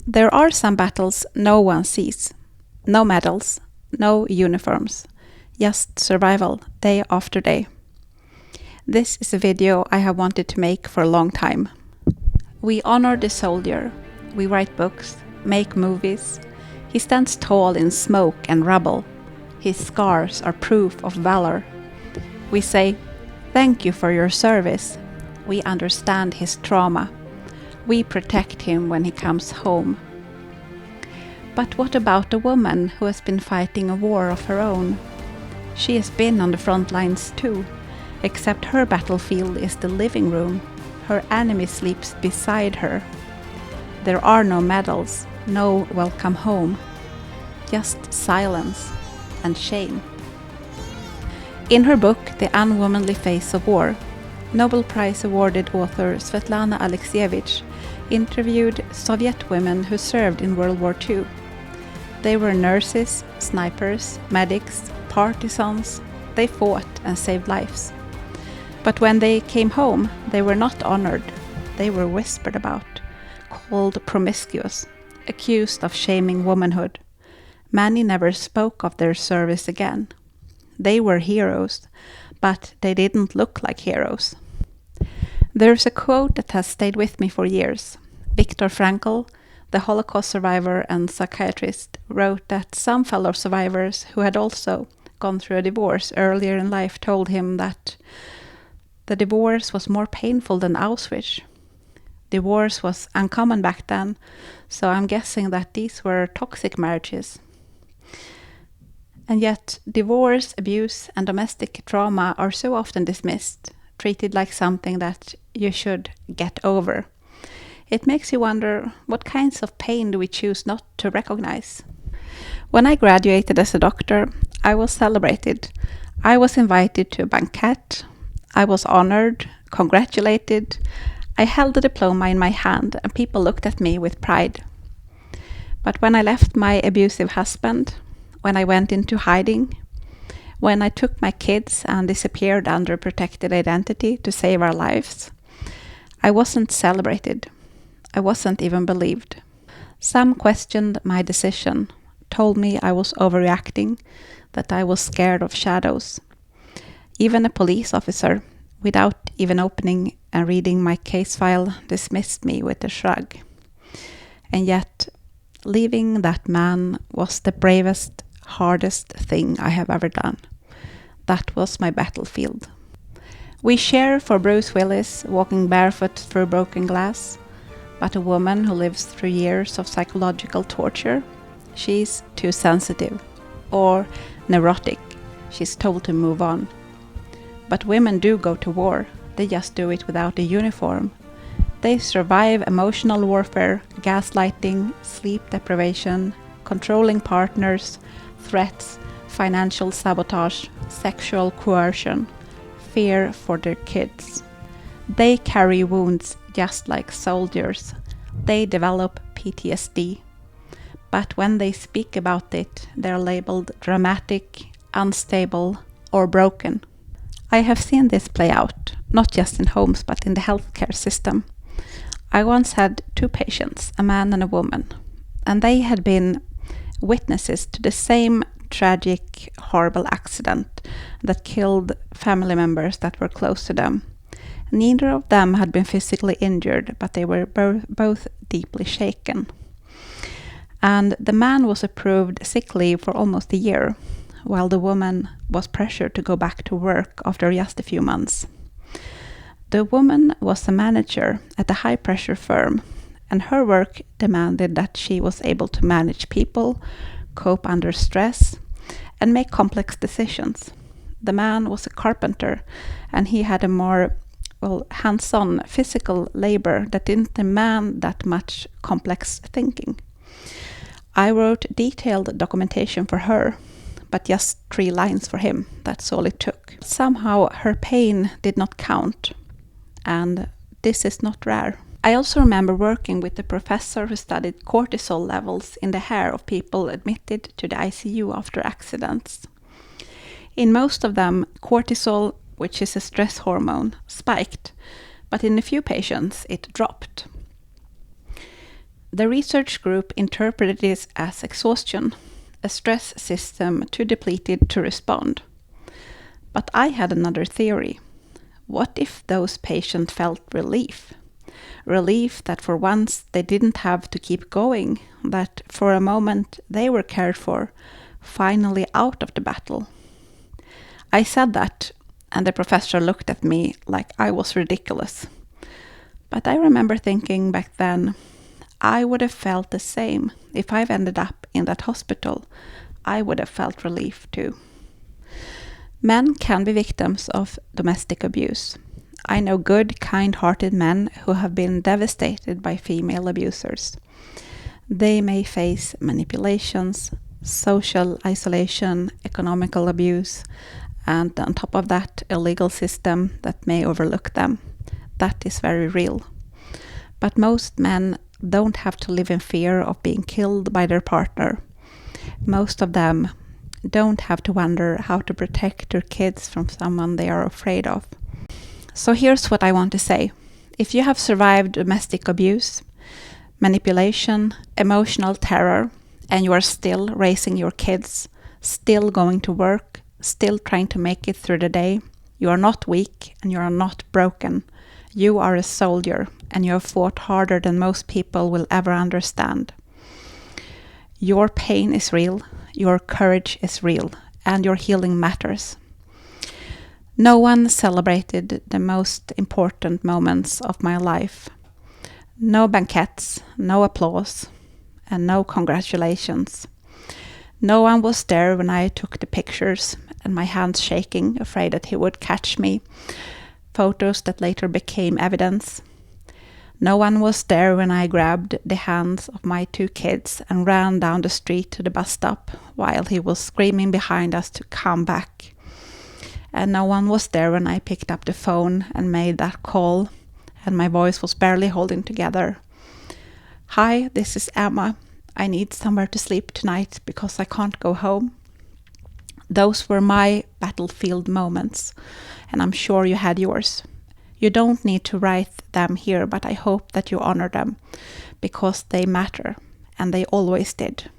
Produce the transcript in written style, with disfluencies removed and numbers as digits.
There are some battles no one sees. No medals, no uniforms, just survival day after day. This is a video I have wanted to make for a long time. We honor the soldier, we write books, make movies. He stands tall in smoke and rubble. His scars are proof of valor. We say, thank you for your service. We understand his trauma. We protect him when he comes home. But what about a woman who has been fighting a war of her own? She has been on the front lines too, except her battlefield is the living room. Her enemy sleeps beside her. There are no medals, no welcome home, just silence and shame. In her book, The Unwomanly Face of War, Nobel Prize awarded author Svetlana Alexievich interviewed Soviet women who served in World War II. They were nurses, snipers, medics, partisans. They fought and saved lives. But when they came home, they were not honored. They were whispered about, called promiscuous, accused of shaming womanhood. Many never spoke of their service again. They were heroes, but they didn't look like heroes. There's a quote that has stayed with me for years. Viktor Frankl, the Holocaust survivor and psychiatrist, wrote that some fellow survivors who had also gone through a divorce earlier in life told him that the divorce was more painful than Auschwitz. Divorce was uncommon back then, so I'm guessing that these were toxic marriages. And yet, divorce, abuse, and domestic trauma are so often dismissed, treated like something that you should get over. It makes you wonder, what kinds of pain do we choose not to recognize? When I graduated as a doctor, I was celebrated. I was invited to a banquet. I was honored, congratulated. I held the diploma in my hand, and people looked at me with pride. But when I left my abusive husband, when I went into hiding, when I took my kids and disappeared under protected identity to save our lives, I wasn't celebrated. I wasn't even believed. Some questioned my decision, told me I was overreacting, that I was scared of shadows. Even a police officer, without even opening and reading my case file, dismissed me with a shrug. And yet, leaving that man was the bravest, hardest thing I have ever done. That was my battlefield. We cheer for Bruce Willis walking barefoot through broken glass, but a woman who lives through years of psychological torture, she's too sensitive or neurotic. She's told to move on. But women do go to war. They just do it without a uniform. They survive emotional warfare, gaslighting, sleep deprivation, controlling partners, threats, financial sabotage, sexual coercion, fear for their kids. They carry wounds just like soldiers. They develop PTSD. But when they speak about it, they're labeled dramatic, unstable, or broken. I have seen this play out, not just in homes, but in the healthcare system. I once had 2 patients, a man and a woman, and they had been witnesses to the same tragic, horrible accident that killed family members that were close to them. Neither of them had been physically injured, but they were both deeply shaken. And the man was approved sick leave for almost a year, while the woman was pressured to go back to work after just a few months. The woman was a manager at a high-pressure firm, and her work demanded that she was able to manage people, cope under stress, and make complex decisions. The man was a carpenter, and he had a more hands-on physical labor that didn't demand that much complex thinking. I wrote detailed documentation for her, but just 3 lines for him. That's all it took. Somehow her pain did not count, and this is not rare. I also remember working with a professor who studied cortisol levels in the hair of people admitted to the ICU after accidents. In most of them, cortisol, which is a stress hormone, spiked, but in a few patients it dropped. The research group interpreted this as exhaustion, a stress system too depleted to respond. But I had another theory. What if those patients felt relief? Relief that for once they didn't have to keep going, that for a moment they were cared for, finally out of the battle. I said that, and the professor looked at me like I was ridiculous. But I remember thinking back then, I would have felt the same. If I've ended up in that hospital, I would have felt relief too. Men can be victims of domestic abuse. I know good, kind-hearted men who have been devastated by female abusers. They may face manipulations, social isolation, economical abuse, and on top of that, a legal system that may overlook them. That is very real. But most men don't have to live in fear of being killed by their partner. Most of them don't have to wonder how to protect their kids from someone they are afraid of. So here's what I want to say. If you have survived domestic abuse, manipulation, emotional terror, and you are still raising your kids, still going to work, still trying to make it through the day, you are not weak and you are not broken. You are a soldier and you have fought harder than most people will ever understand. Your pain is real, your courage is real, and your healing matters. No one celebrated the most important moments of my life. No banquets, no applause, and no congratulations. No one was there when I took the pictures and my hands shaking, afraid that he would catch me. Photos that later became evidence. No one was there when I grabbed the hands of my 2 kids and ran down the street to the bus stop while he was screaming behind us to come back. And no one was there when I picked up the phone and made that call, and my voice was barely holding together. Hi, this is Emma. I need somewhere to sleep tonight because I can't go home. Those were my battlefield moments, and I'm sure you had yours. You don't need to write them here, but I hope that you honor them, because they matter, and they always did.